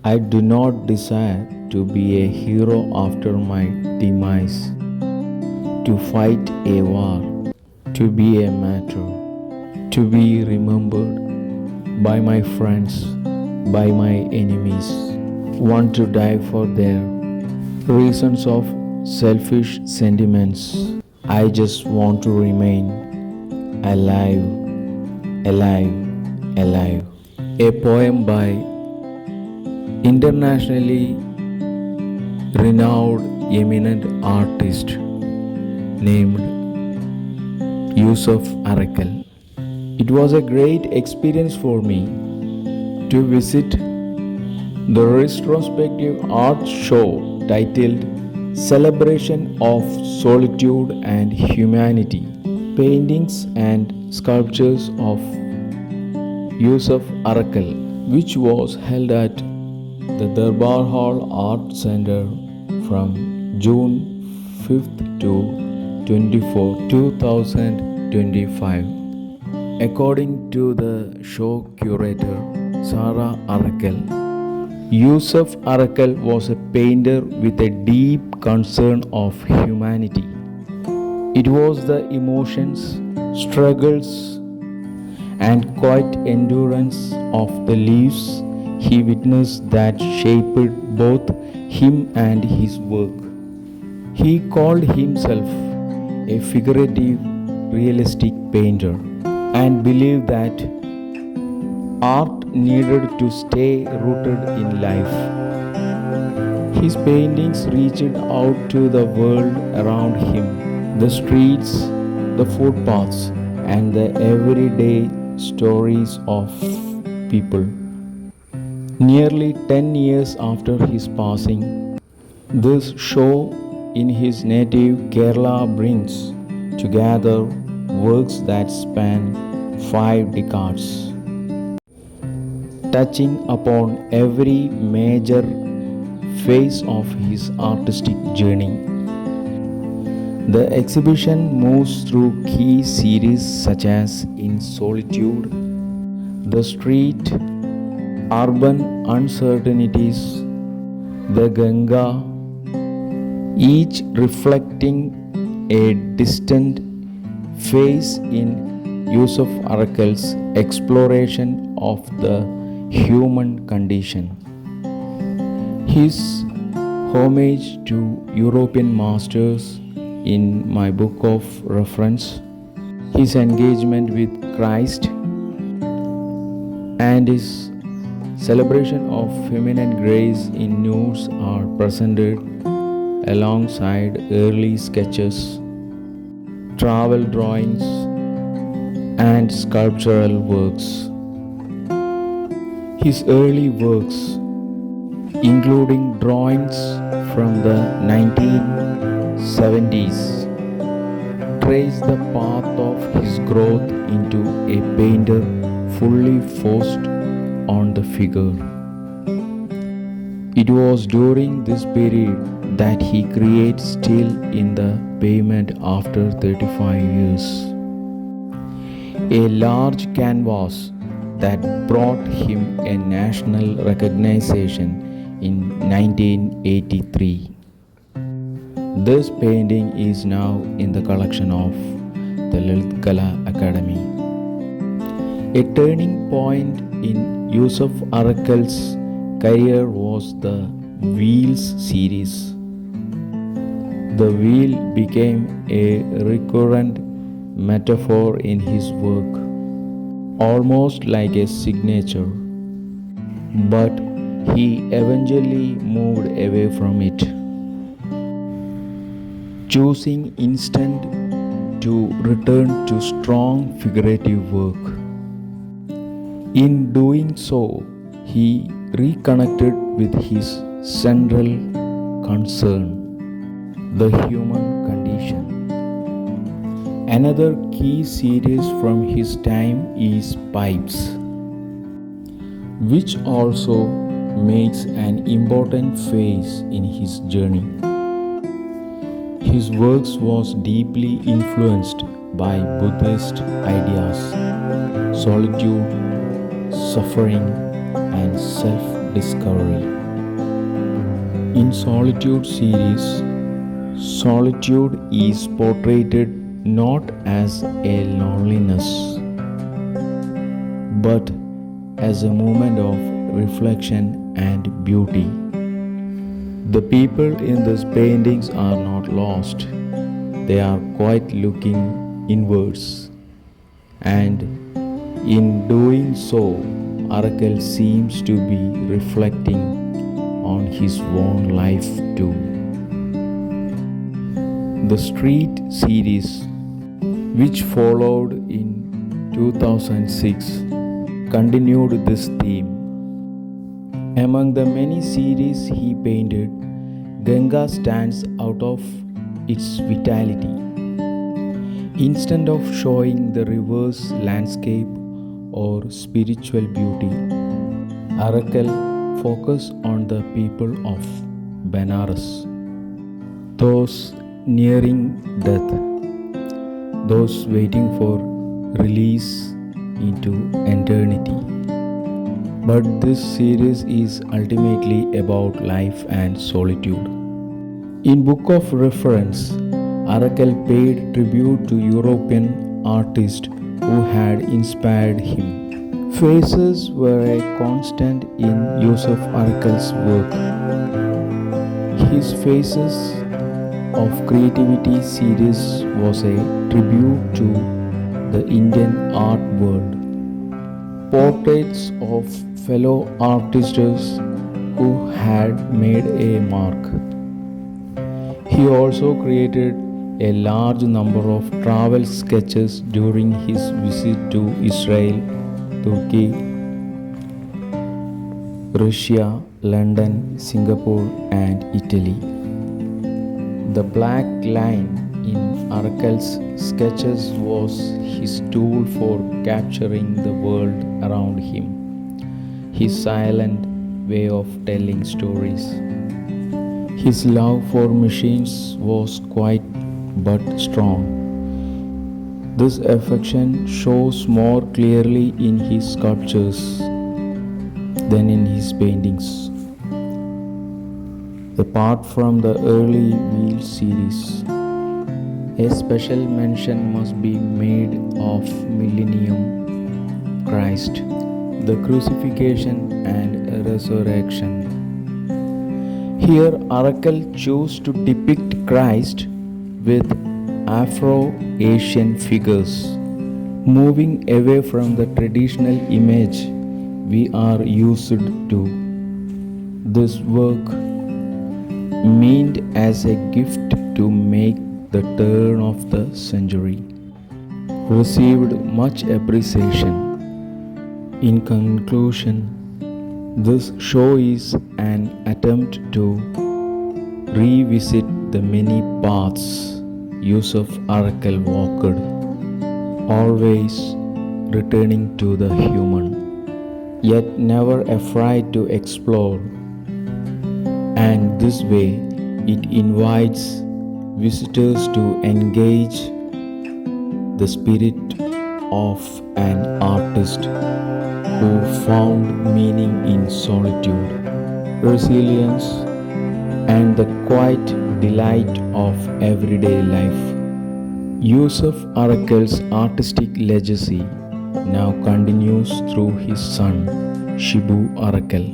I do not desire to be a hero after my demise, to fight a war, to be a martyr, to be remembered by my friends, by my enemies, want to die for their reasons of selfish sentiments. I just want to remain alive, alive, alive. A poem by internationally renowned eminent artist named Yusuf Arakkal. It was a great experience for me to visit the retrospective art show titled Celebration of Solitude and Humanity, paintings and sculptures of Yusuf Arakkal, which was held at the Durbar Hall Art Center from June 5th to 24, 2025. According to the show curator Sara Arakkal, Yusuf Arakkal was a painter with a deep concern of humanity. It was the emotions, struggles, and quiet endurance of the lives he witnessed that shaped both him and his work. He called himself a figurative, realistic painter and believed that art needed to stay rooted in life. His paintings reached out to the world around him, the streets, the footpaths, and the everyday stories of people. Nearly 10 years after his passing, this show in his native Kerala brings together works that span 5 decades, touching upon every major phase of his artistic journey. The exhibition moves through key series such as In Solitude, The Street, Urban Uncertainties, The Ganga, each reflecting a distant phase in Yusuf Arakkal's exploration of the human condition. His homage to European masters in my book of reference, his engagement with Christ, and his celebration of feminine grace in nudes are presented alongside early sketches, travel drawings, and sculptural works. His early works, including drawings from the 1970s, trace the path of his growth into a painter fully focused on the figure. It was during this period that he created Still in the Pavement after 35 years, a large canvas that brought him a national recognition in 1983. This painting is now in the collection of the Lalithakala Akademi. A turning point in Yusuf Arakkal's career was the Wheels series. The wheel became a recurrent metaphor in his work, almost like a signature, but he eventually moved away from it, choosing instead to return to strong figurative work. In doing so, he reconnected with his central concern, the human condition. Another key series from his time is Pipes, which also makes an important phase in his journey. His works was deeply influenced by Buddhist ideas, solitude, suffering, and self-discovery. In Solitude series, solitude is portrayed not as a loneliness but as a moment of reflection and beauty. The people in these paintings are not lost, they are quite looking inwards, and in doing so, Arakkal seems to be reflecting on his own life too. The Street series, which followed in 2006, continued this theme. Among the many series he painted, Ganga stands out of its vitality. Instead of showing the river's landscape or spiritual beauty, Arakkal focused on the people of Benares, those nearing death, those waiting for release into eternity. But this series is ultimately about life and solitude. In Book of Reference, Arakkal paid tribute to European artists who had inspired him. Faces were a constant in Yusuf Arakkal's work. His Faces of Creativity series was a tribute to the Indian art world. Portraits of fellow artists who had made a mark. He also created a large number of travel sketches during his visit to Israel, Turkey, Russia, London, Singapore, and Italy. The black line in Arakkal's sketches was his tool for capturing the world around him, his silent way of telling stories. His love for machines was quite but strong. This affection shows more clearly in his sculptures than in his paintings. Apart from the early Wheel series, a special mention must be made of Millennium Christ, the Crucifixion and Resurrection. Here, Arakkal chose to depict Christ with Afro-Asian figures, moving away from the traditional image we are used to. This work, meant as a gift to make the turn of the century, received much appreciation. In conclusion, this show is an attempt to revisit the many paths Yusuf Arakkal walked, always returning to the human, yet never afraid to explore. And this way, it invites visitors to engage the spirit of an artist who found meaning in solitude, resilience, and the quiet delight of everyday life. Yusuf Arakkal's artistic legacy now continues through his son, Shibu Arakkal,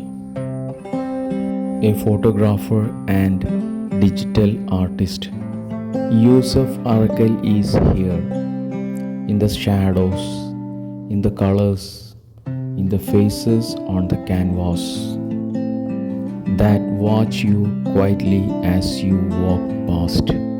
a photographer and digital artist. Yusuf Arakkal is here, in the shadows, in the colors, in the faces on the canvas that watch you quietly as you walk past.